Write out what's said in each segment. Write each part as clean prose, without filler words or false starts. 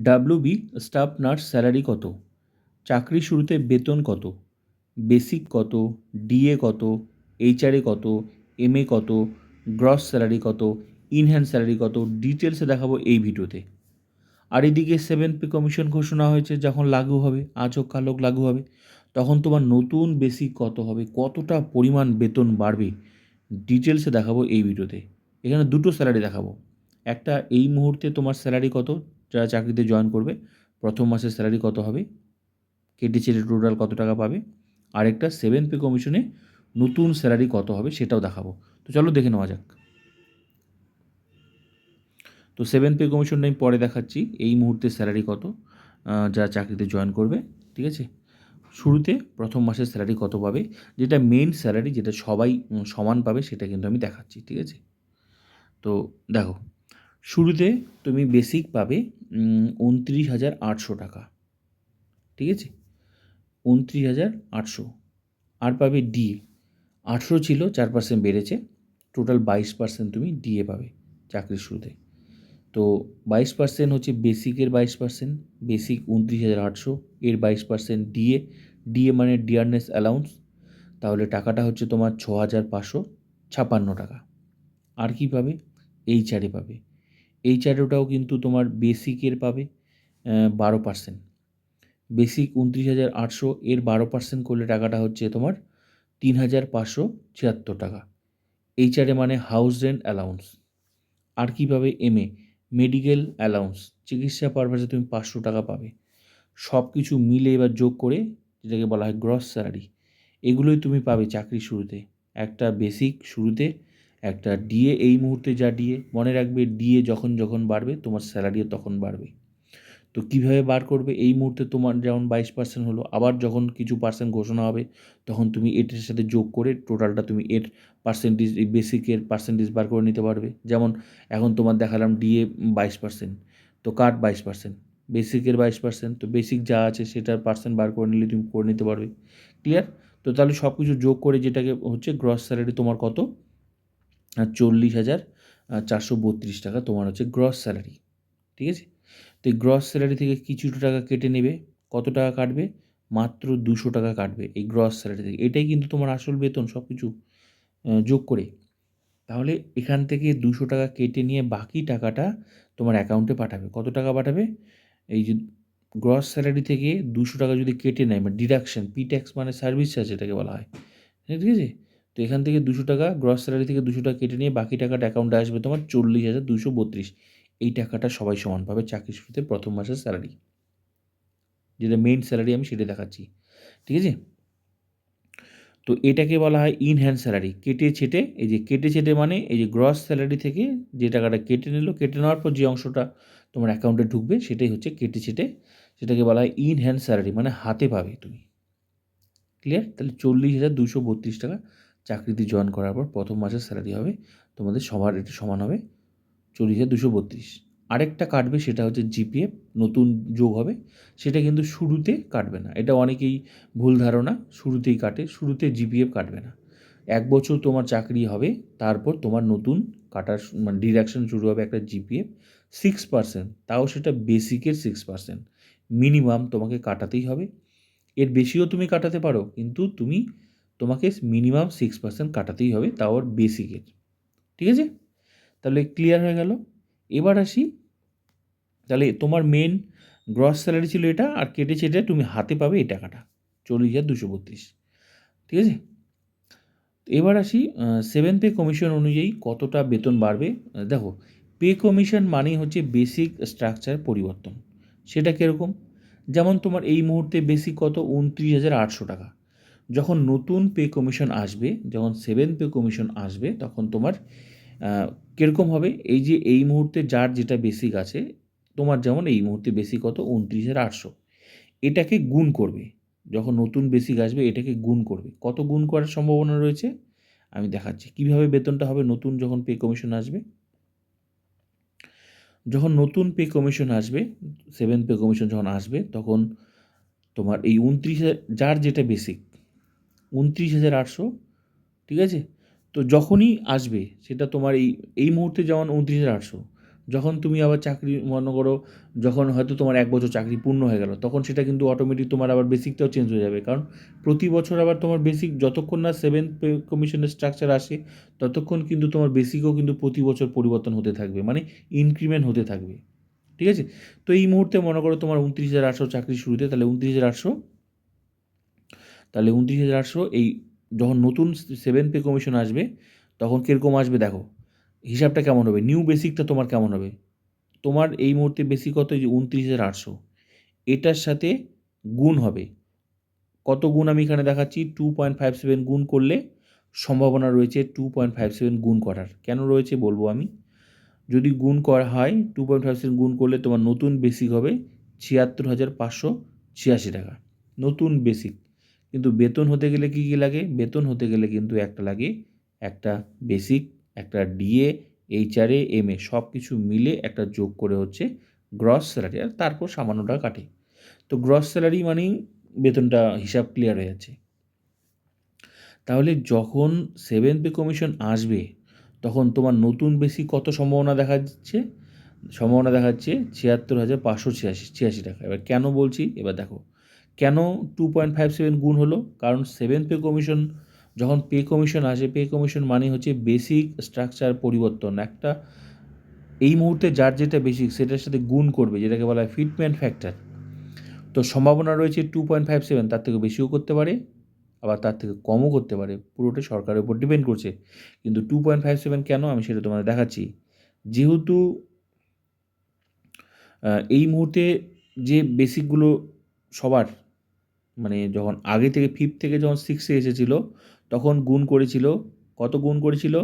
WB staff nurse salary কত? চাকরি শুরুতে বেতন কত? বেসিক কত? ডিএ কত? এইচআরএ কত? এমএ কত? গ্রস স্যালারি কত? ইনহ্যান্ড স্যালারি কত? ডিটেলসে দেখাবো এই ভিডিওতে। আর এদিকে 7th পে কমিশন ঘোষণা হয়েছে, যখন লাগু হবে, আজ হোক কাল হোক লাগু হবে, তখন তোমার নতুন বেসিক কত হবে, কতটা পরিমাণ বেতন বাড়বে, ডিটেলসে দেখাবো এই ভিডিওতে। এখানে দুটো স্যালারি দেখাবো। একটা এই মুহূর্তে তোমার স্যালারি কত, যারা চাকরিতে জয়েন করবে প্রথম মাসের স্যালারি কত হবে, কেটে ছেটে টোটাল কত টাকা পাবে। আরেকটা 7th পে কমিশনে নতুন স্যালারি কত হবে সেটাও দেখাবো। তো চলো দেখে নেওয়া যাক। তো 7th পে কমিশনটা আমি পরে দেখাচ্ছি, এই মুহূর্তে স্যালারি কত যারা চাকরিতে জয়েন করবে, ঠিক আছে। শুরুতে প্রথম মাসের স্যালারি কত পাবে, যেটা মেইন স্যালারি, যেটা সবাই সমান পাবে, সেটা কিন্তু আমি দেখাচ্ছি, ঠিক আছে। তো দেখো, শুরুতে তুমি বেসিক পাবে 29,800 টাকা, ঠিক আছে, 29,800। আর পাবে ডিএ, 18 ছিল, 4% বেড়েছে, টোটাল 22% তুমি ডিএ পাবে চাকরির শুরুতে। তো 22% হচ্ছে বেসিকের 22%, বেসিক 29,800, এর 22% ডিএ, ডিএ মানে ডিয়ারনেস অ্যালাউন্স, তাহলে টাকাটা হচ্ছে তোমার 6,556 টাকা। আর কি পাবে, এইচআরএ পাবে, এইচআরএটাও কিন্তু তোমার বেসিকের পাবে 12%, বেসিক 29,800, এর 12% করলে টাকাটা হচ্ছে তোমার 3,576 টাকা। এইচআরএ মানে হাউস রেন্ট অ্যালাউন্স। আর কী পাবে, এমএ মেডিকেল অ্যালাউন্স, চিকিৎসা পারপাসে তুমি 500 টাকা পাবে। সব কিছু মিলে এবার যোগ করে যেটাকে বলা হয় গ্রস স্যালারি, এগুলোই তুমি পাবে চাকরির শুরুতে। একটা বেসিক শুরুতে, একটা ডিএ, এই মুহূর্তে যা ডিএ, মনে রাখবে ডিএ যখন যখন বাড়বে তোমার স্যালারিও তখন বাড়বে। তো কীভাবে বার করবে, এই মুহূর্তে তোমার যেমন 22% হলো, আবার যখন কিছু পার্সেন্ট ঘোষণা হবে তখন তুমি এটার সাথে যোগ করে টোটালটা তুমি এর পার্সেন্টেজ, এই বেসিকের পার্সেন্টেজ বার করে নিতে পারবে। যেমন এখন তোমার দেখালাম ডিএ 22%, তো কাট 22%, বেসিকের 22%, তো বেসিক যা আছে সেটার পার্সেন্ট বার করে নিলে তুমি করে নিতে পারবে। ক্লিয়ার? তো তাহলে সব কিছু যোগ করে যেটাকে হচ্ছে গ্রস স্যালারি তোমার কত, 40,432 টাকা তোমার হচ্ছে গ্রস স্যালারি, ঠিক আছে। তো এই গ্রস স্যালারি থেকে কিছুটা টাকা কেটে নেবে, কত টাকা কাটবে, মাত্র 200 টাকা কাটবে এই গ্রস স্যালারি থেকে। এটাই কিন্তু তোমার আসল বেতন সব কিছু যোগ করে। তাহলে এখান থেকে 200 টাকা কেটে নিয়ে বাকি টাকাটা তোমার অ্যাকাউন্টে পাঠাবে। কত টাকা পাঠাবে, এই যে গ্রস স্যালারি থেকে 200 টাকা যদি কেটে নেয়, মানে ডিডাকশন, পি ট্যাক্স মানে সার্ভিস চার্জ এটাকে বলা হয়, ঠিক আছে। তো এখান থেকে 200 টাকা, গ্রস স্যালারি থেকে 200 টাকা কেটে নিয়ে বাকি টাকাটা অ্যাকাউন্টে আসবে তোমার 40,232। এই টাকাটা সবাই সমান পাবে চাকরির শুরুতে প্রথম মাসের স্যালারি, যেটা মেইন স্যালারি আমি সেটা দেখাচ্ছি, ঠিক আছে। তো এটাকে বলা হয় ইন হ্যান্ড স্যালারি। কেটে ছেটে, এই যে কেটে ছেটে মানে এই যে গ্রস স্যালারি থেকে যে টাকাটা কেটে নিল, কেটে নেওয়ার পর যে অংশটা তোমার অ্যাকাউন্টে ঢুকবে সেটাই হচ্ছে কেটে ছেটে, সেটাকে বলা হয় ইন হ্যান্ড স্যালারি, মানে হাতে পাবে তুমি। ক্লিয়ার? তাহলে 40,232 টাকা চাকরিতে জয়েন করার পর প্রথম মাসের স্যালারি হবে তোমাদের সবার, এটা সমান হবে 40,232। আরেকটা কাটবে, সেটা হচ্ছে জিপিএফ, নতুন যোগ হবে, সেটা কিন্তু শুরুতে কাটবে না। এটা অনেকেই ভুল ধারণা, শুরুতেই কাটে, শুরুতে জিপিএফ কাটবে না। 1 বছর তোমার চাকরি হবে, তারপর তোমার নতুন কাটার মানে ডিডাকশন শুরু হবে একটা জিপিএফ 6%, তাও সেটা বেসিকের 6%। মিনিমাম তোমাকে কাটাতেই হবে, এর বেশিও তুমি কাটাতে পারো, কিন্তু তোমাকে মিনিমাম 6% কাটাতেই হবে, তাও আর বেসিকের, ঠিক আছে। তাহলে ক্লিয়ার হয়ে গেল। এবার আসি, তাহলে তোমার মেন গ্রস স্যালারি ছিল এটা, আর কেটে ছেটে তুমি হাতে পাবে এই টাকাটা 40,232, ঠিক আছে। এবার আসি 7th পে কমিশন অনুযায়ী কতটা বেতন বাড়বে। দেখো, পে কমিশন মানেই হচ্ছে বেসিক স্ট্রাকচার পরিবর্তন। সেটা কীরকম, যেমন তোমার এই মুহূর্তে বেসিক কত, 29,800 টাকা। যখন নতুন পে কমিশন আসবে, যখন 7th পে কমিশন আসবে, তখন তোমার কীরকম হবে, এই যে এই মুহূর্তে যার যেটা বেসিক আছে, তোমার যেমন এই মুহূর্তে বেসিক কত, 29,800, এটাকে গুণ করবে। যখন নতুন বেসিক আসবে এটাকে গুণ করবে। কত গুণ করার সম্ভাবনা রয়েছে আমি দেখাচ্ছি। কীভাবে বেতনটা হবে নতুন যখন পে কমিশন আসবে। যখন নতুন পে কমিশন আসবে, 7th পে কমিশন যখন আসবে, তখন তোমার এই 29,000, যার যেটা বেসিক 29,800, ঠিক আছে। তো যখনই আসবে সেটা তোমার এই মুহূর্তে যেমন 29,800, যখন তুমি আবার চাকরি মনে করো, যখন হয়তো তোমার 1 বছর চাকরি পূর্ণ হয়ে গেল, তখন সেটা কিন্তু অটোমেটিক তোমার আবার বেসিকটাও চেঞ্জ হয়ে যাবে। কারণ প্রতি বছর আবার তোমার বেসিক যতক্ষণ না 7th পে কমিশনের স্ট্রাকচার আসে, ততক্ষণ কিন্তু তোমার বেসিকও কিন্তু প্রতি বছর পরিবর্তন হতে থাকবে, মানে ইনক্রিমেন্ট হতে থাকবে। ঠিক আছে? তো এই মুহূর্তে মনে করো তোমার 29,800 চাকরি শুরুতে, তাহলে 29,800 এই যখন নতুন 7th পে কমিশন আসবে, তখন কীরকম আসবে দেখো, হিসাবটা কেমন হবে, নিউ বেসিকটা তোমার কেমন হবে। তোমার এই মুহূর্তে বেসিক কত, এই যে 29,800, এটার সাথে গুণ হবে। কত গুণ আমি এখানে দেখাচ্ছি, 2.57 গুণ করলে সম্ভাবনা রয়েছে 2.57 গুণ করার। কেন রয়েছে বলবো আমি। যদি গুণ করা হয় 2.57 গুণ করলে তোমার নতুন বেসিক হবে 76,586 টাকা, নতুন বেসিক। কিন্তু বেতন হতে গেলে কী কী লাগে, বেতন হতে গেলে কিন্তু একটা লাগে, একটা বেসিক, একটা ডিএ, এইচআরএ, এমএ, সব কিছু মিলে একটা যোগ করে হচ্ছে গ্রস স্যালারি, আর তারপর সামান্য টাকা কাটে। তো গ্রস স্যালারি মানেই বেতনটা হিসাব ক্লিয়ার হয়ে যাচ্ছে। তাহলে যখন 7th পে কমিশন আসবে, তখন তোমার নতুন বেসিক কত সম্ভাবনা দেখা যাচ্ছে, সম্ভাবনা দেখাচ্ছে 76,586 টাকা। এবার কেন বলছি, এবার দেখো কেন 2.57 গুণ হলো। কারণ 7th পে কমিশন, যখন পে কমিশন আসে, পে কমিশন মানে হচ্ছে বেসিক স্ট্রাকচার পরিবর্তন। একটা এই মুহূর্তে যার যেটা বেসিক সেটার সাথে গুণ করবে, যেটাকে বলা হয় ফিটমেন্ট ফ্যাক্টর। তো সম্ভাবনা রয়েছে 2.57, তার থেকে বেশিও করতে পারে, আবার তার থেকে কমও করতে পারে, পুরোটাই সরকারের উপর ডিপেন্ড করছে। কিন্তু 2.57 কেন, আমি সেটা তোমাদের দেখাচ্ছি। যেহেতু এই মুহূর্তে যে বেসিকগুলো সবার, মানে যখন আগে থেকে 5th থেকে যখন 6-এ এসেছিলো, তখন গুণ করেছিল, কত গুণ করেছিল,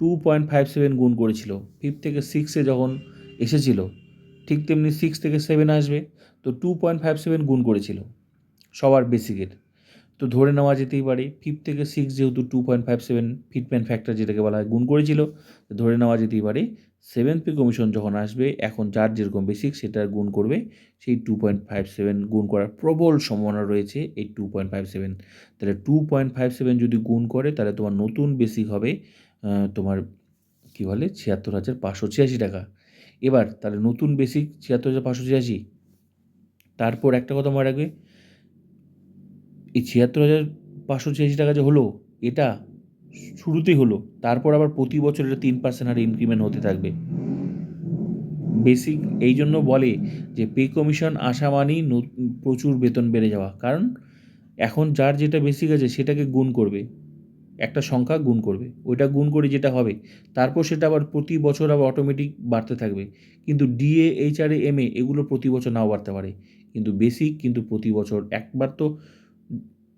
2.57 গুণ করেছিল। 5th থেকে 6-এ যখন এসেছিল, ঠিক তেমনি 6 থেকে 7 আসবে, তো 2.57 গুণ করেছিল সবার বেসিকের। তো ধরে নেওয়া যেতেই পারে 5 থেকে 6 যেহেতু 2.57 ফিটমেন্ট ফ্যাক্টর যেটাকে বলা হয় গুণ করেছিল, ধরে নেওয়া যেতেই পারে 7th পে কমিশন যখন আসবে, এখন যার যেরকম বেসিক সেটা গুণ করবে, সেই 2.57 গুণ করার প্রবল সম্ভাবনা রয়েছে এই 2.57। তাহলে 2.57 যদি গুণ করে, তাহলে তোমার নতুন বেসিক হবে তোমার কী বলে 76,586 টাকা। এবার তাহলে নতুন বেসিক 76,586, তারপর একটা কথা মনে রাখবে, এই 76,586 টাকা যে হলো, এটা শুরুতেই হলো, তারপর আবার প্রতি বছর এটা 3% হারে ইনক্রিমেন্ট হতে থাকবে। বেসিক এই জন্য বলে যে পে কমিশন আসা মানেই প্রচুর বেতন বেড়ে যাওয়া। কারণ এখন যার যেটা বেসিক আছে সেটাকে গুণ করবে, একটা সংখ্যা গুণ করবে, ওইটা গুণ করে যেটা হবে, তারপর সেটা আবার প্রতি বছর আবার অটোমেটিক বাড়তে থাকবে। কিন্তু ডিএ, এইচআরএ, এমএ এগুলো প্রতি বছর নাও বাড়তে পারে, কিন্তু বেসিক কিন্তু প্রতি বছর একবার তো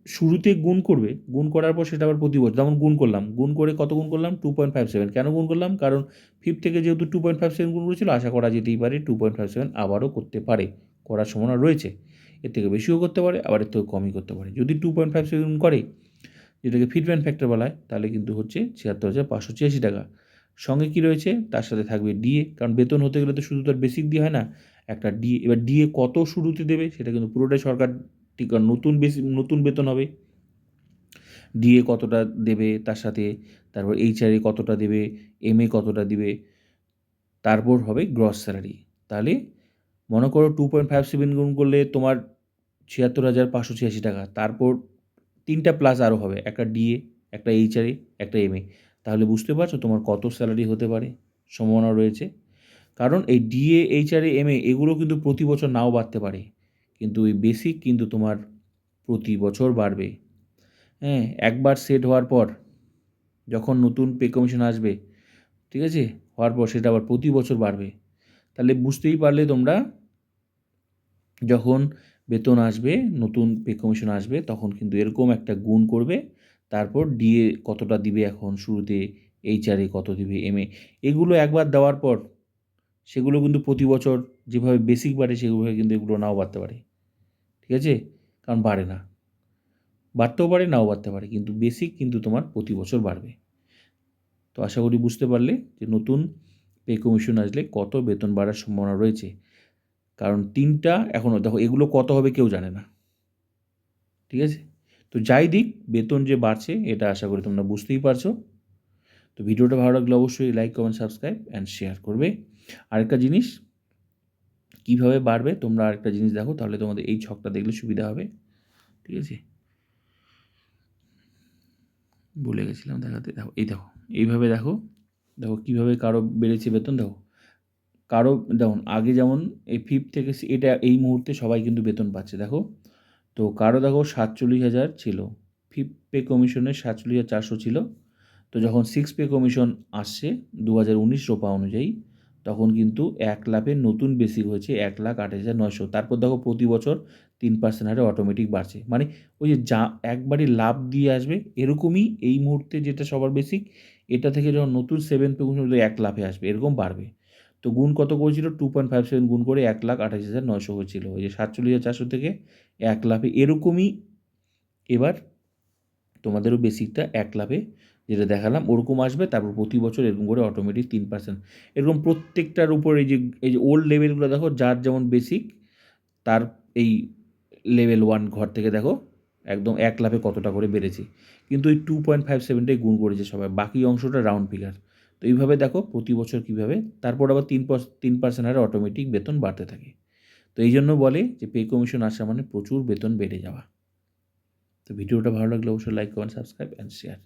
শুরুতে গুণ করবে, গুণ করার পর সেটা আবার প্রতি বছর, যেমন গুণ করলাম, গুণ করে কত গুণ করলাম, 2.57। কেন গুণ করলাম, কারণ 5 থেকে যেহেতু 2.57 গুণ করেছিল, আশা করা যেতেই পারে 2.57 আবারও করতে পারে, করার সম্ভাবনা রয়েছে। এর থেকে বেশিও করতে পারে, আবার এর থেকে কমই করতে পারে। যদি 2.57 করে, যেটাকে ফিটমেন্ট ফ্যাক্টর বলা হয়, তাহলে কিন্তু হচ্ছে 76,586 টাকা। সঙ্গে কী রয়েছে, তার সাথে থাকবে ডিএ, কারণ বেতন হতে গেলে তো শুধু তার বেসিক দিয়ে হয় না, একটা ডিএ। এবার ডিএ কত শুরুতে দেবে সেটা কিন্তু পুরোটাই সরকার ঠিক, নতুন নতুন বেতন হবে, ডিএ কতটা দেবে, তার সাথে তারপর এইচআরএ কতটা দেবে, এমএ কতটা দিবে, তারপর হবে গ্রস স্যালারি। তাহলে মনে করো 2.57 গুণ করলে তোমার 76,586 টাকা, তারপর 3টা প্লাস আরও হবে, একটা ডিএ, একটা এইচআরএ, একটা এমএ। তাহলে বুঝতে পারছো তোমার কত স্যালারি হতে পারে, সম্ভাবনা রয়েছে। কারণ এই ডিএ, এইচআরএ, এমএ এগুলো কিন্তু প্রতি বছর নাও বাড়তে পারে, কিন্তু এই বেসিক কিন্তু তোমার প্রতি বছর বাড়বে। হ্যাঁ, একবার সেট হওয়ার পর, যখন নতুন পে কমিশন আসবে, ঠিক আছে, হওয়ার পর সেটা আবার প্রতি বছর বাড়বে। তাহলে বুঝতেই পারলে তোমরা, যখন বেতন আসবে, নতুন পে কমিশন আসবে, তখন কিন্তু এরকম একটা গুণ করবে, তারপর ডিএ কতটা দিবে এখন শুরুতে, এইচআরএ কত দিবে, এমএ এগুলো একবার দেওয়ার পর সেগুলো কিন্তু প্রতি বছর যেভাবে বেসিক বাড়ে সেভাবে কিন্তু এগুলো নাও বাড়তে পারে। ঠিক আছে, কারণ বাড়ে না, বাড়তেও পারে নাও বাড়তে পারে, কিন্তু বেসিক কিন্তু তোমার প্রতি বছর বাড়বে। তো আশা করি বুঝতে পারলে যে নতুন পে কমিশন আসলে কত বেতন বাড়ার সম্ভাবনা রয়েছে। কারণ 3টা এখনও দেখো, এগুলো কত হবে কেউ জানে না, ঠিক আছে। তো যাই দিক, বেতন যে বাড়ছে এটা আশা করি তোমরা বুঝতেই পারছো। তো ভিডিওটা ভালো লাগলে অবশ্যই like, comment, subscribe and share করবে। আরেকটা জিনিস কীভাবে বাড়বে তোমরা আরেকটা জিনিস দেখো, তাহলে তোমাদের এই ছকটা দেখলে সুবিধা হবে। ঠিক আছে, ভুলে গেছিলাম দেখাতে। দেখো এই দেখো, এইভাবে দেখো, দেখো কীভাবে কারো বেড়েছে বেতন। দেখো কারো যেমন আগে যেমন এই 5th থেকে এটা এই মুহূর্তে সবাই কিন্তু বেতন পাচ্ছে দেখো। তো কারো দেখো 47,000 ছিল, 5th পে কমিশনের 47,400 ছিল। তো যখন 6th পে কমিশন আসছে 2019 রোপা অনুযায়ী, তখন কিন্তু 1 লাফের নতুন বেসিক হয়েছে 1,28,900। তারপর দেখো প্রতি বছর 3% হারে অটোমেটিক বাড়ছে। মানে ওই যে যা একবারে লাভ দিয়ে আসবে এরকমই এই মুহূর্তে যেটা সবার বেসিক, এটা থেকে যখন নতুন 7th পে কমিশন 1 লাফে আসবে, এরকম বাড়বে। তো গুণ কত করেছিল? 2.57 গুণ করে 1,28,900 হয়েছিল। ওই যে 47,400 থেকে 1 লাফে এরকমই এবার তোমাদেরও বেসিকটা 1 লাফে যেটা দেখালাম ওরকম আসবে। তারপর প্রতি বছর এরকম করে অটোমেটিক 3% এরকম প্রত্যেকটার উপর এই যে ওল্ড লেভেলগুলো দেখো, যার যেমন বেসিক তার এই লেভেল 1 ঘর থেকে দেখো একদম 1 লাফে কতটা করে বেড়েছে। কিন্তু ওই 2.57টাই গুণ করেছে সবাই, বাকি অংশটা রাউন্ড ফিগার। তো এইভাবে দেখো প্রতি বছর কীভাবে, তারপর আবার 3% হারে অটোমেটিক বেতন বাড়তে থাকে। তো এই জন্য বলে যে পে কমিশন আসা মানে প্রচুর বেতন বেড়ে যাওয়া। তো ভিডিওটা ভালো লাগলে অবশ্যই like, comment, subscribe and share.